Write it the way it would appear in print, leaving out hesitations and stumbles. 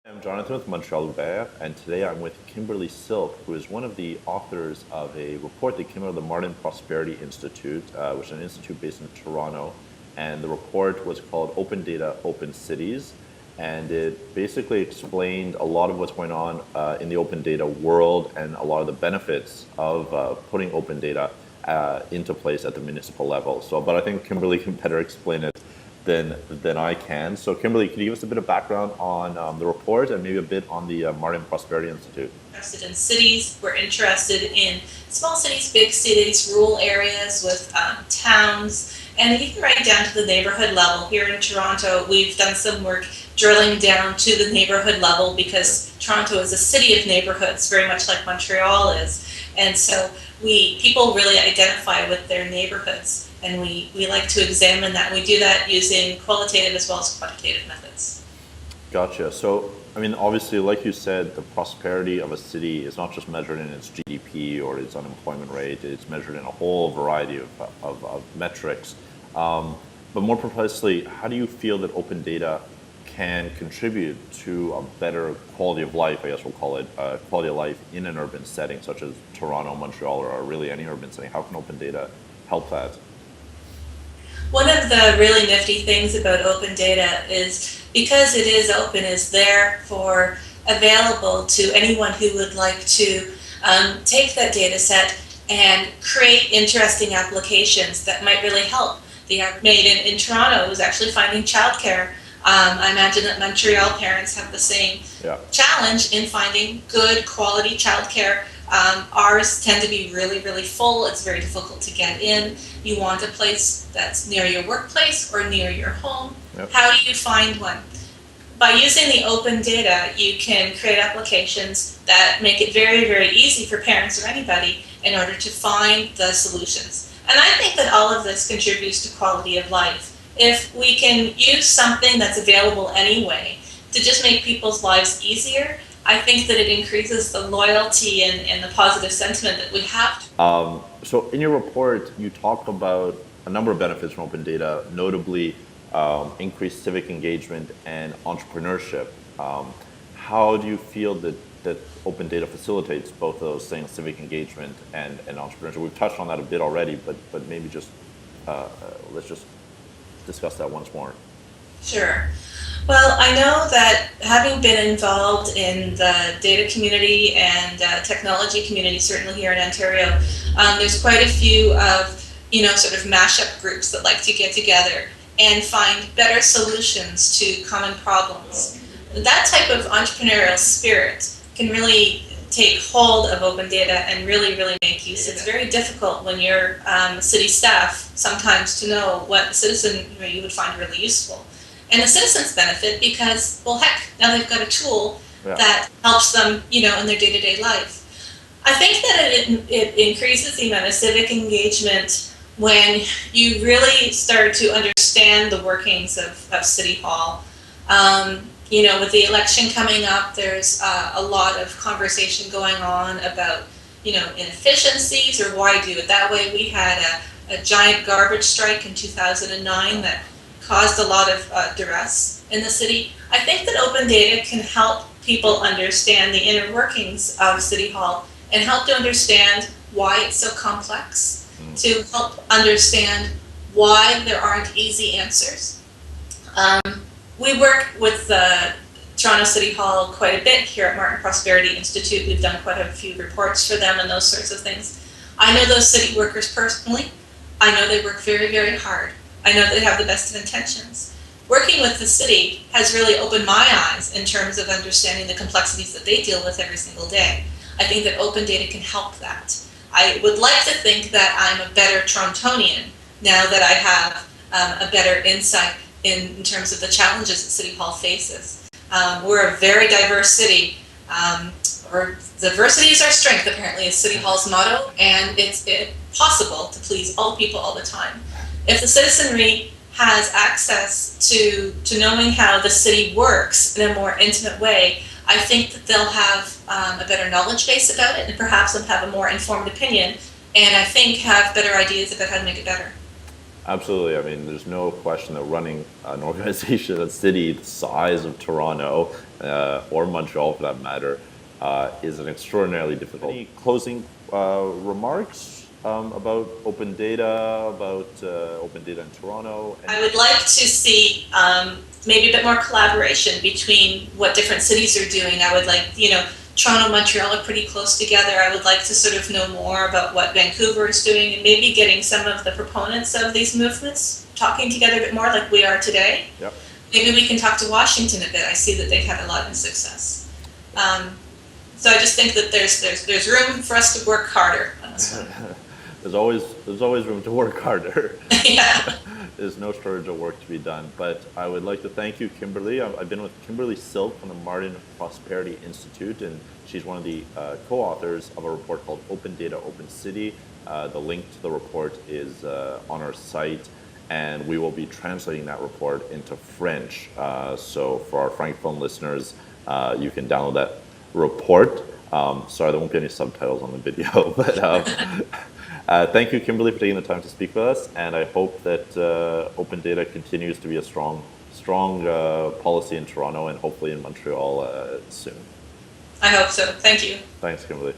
I'm Jonathan with Montreal Ouvert, and today I'm with Kimberly Silk, who is one of the authors of a report that came out of the Martin Prosperity Institute, which is an institute based in Toronto. And the report was called Open Data, Open Cities. And it basically explained a lot of what's going on in the open data world and a lot of the benefits of putting open data into place at the municipal level. But I think Kimberly can better explain it than I can. So Kimberly, can you give us a bit of background on the report and maybe a bit on the Martin Prosperity Institute? Interested in cities. We're interested in small cities, big cities, rural areas with towns, and even right down to the neighborhood level. Here in Toronto, we've done some work drilling down to the neighborhood level because Toronto is a city of neighborhoods, very much like Montreal is. And so people really identify with their neighborhoods. And we like to examine that. We do that using qualitative as well as quantitative methods. Gotcha. So, I mean, obviously, like you said, the prosperity of a city is not just measured in its GDP or its unemployment rate. It's measured in a whole variety of metrics. But more precisely, how do you feel that open data can contribute to a better quality of life, I guess we'll call it, quality of life in an urban setting such as Toronto, Montreal, or really any urban setting? How can open data help that? One of the really nifty things about open data is because it is open, is therefore available to anyone who would like to take that data set and create interesting applications that might really help. The app made in Toronto was actually finding childcare. I imagine that Montreal parents have the same challenge in finding good quality childcare. Ours tend to be really, really full. It's very difficult to get in. You want a place that's near your workplace or near your home. Yep. How do you find one? By using the open data, you can create applications that make it very, very easy for parents or anybody in order to find the solutions. And I think that all of this contributes to quality of life. If we can use something that's available anyway to just make people's lives easier, I think that it increases the loyalty and the positive sentiment that we have. So in your report, you talk about a number of benefits from open data, notably increased civic engagement and entrepreneurship. How do you feel that open data facilitates both of those things, civic engagement and entrepreneurship? We've touched on that a bit already, but maybe just let's just discuss that once more. Sure. Well, I know that having been involved in the data community and technology community, certainly here in Ontario, there's quite a few of, sort of mashup groups that like to get together and find better solutions to common problems. That type of entrepreneurial spirit can really take hold of open data and really, really make use. It's very difficult when you're city staff sometimes to know what citizen you would find really useful. And the citizens benefit because, well, heck, now they've got a tool that helps them, in their day-to-day life. I think that it increases the amount of civic engagement when you really start to understand the workings of City Hall. With the election coming up, there's a lot of conversation going on about, inefficiencies or why do it that way. We had a giant garbage strike in 2009 that caused a lot of duress in the city. I think that open data can help people understand the inner workings of City Hall and help to understand why it's so complex, to help understand why there aren't easy answers. We work with Toronto City Hall quite a bit here at Martin Prosperity Institute. We've done quite a few reports for them and those sorts of things. I know those city workers personally. I know they work very, very hard. I know they have the best of intentions. Working with the city has really opened my eyes in terms of understanding the complexities that they deal with every single day. I think that open data can help that. I would like to think that I'm a better Torontonian now that I have a better insight in terms of the challenges that City Hall faces. We're a very diverse city. Diversity is our strength, apparently, is City Hall's motto, and it's possible to please all people all the time. If the citizenry has access to knowing how the city works in a more intimate way, I think that they'll have a better knowledge base about it and perhaps they'll have a more informed opinion and I think have better ideas about how to make it better. Absolutely. I mean, there's no question that running an organization, a city the size of Toronto or Montreal for that matter, is an extraordinarily difficult. Any closing remarks about open data, open data in Toronto? I would like to see maybe a bit more collaboration between what different cities are doing. I would like, Toronto and Montreal are pretty close together. I would like to sort of know more about what Vancouver is doing and maybe getting some of the proponents of these movements talking together a bit more like we are today. Yep. Maybe we can talk to Washington a bit. I see that they've had a lot of success. So I just think that there's room for us to work harder on this one. There's always room to work harder. Yeah. There's no shortage of work to be done. But I would like to thank you, Kimberly. I've been with Kimberly Silk from the Martin Prosperity Institute, and she's one of the co-authors of a report called Open Data, Open City. The link to the report is on our site, and we will be translating that report into French. So for our Francophone listeners, you can download that report. Sorry, there won't be any subtitles on the video, but thank you, Kimberly, for taking the time to speak with us, and I hope that open data continues to be a strong policy in Toronto and hopefully in Montreal soon. I hope so. Thank you. Thanks, Kimberly.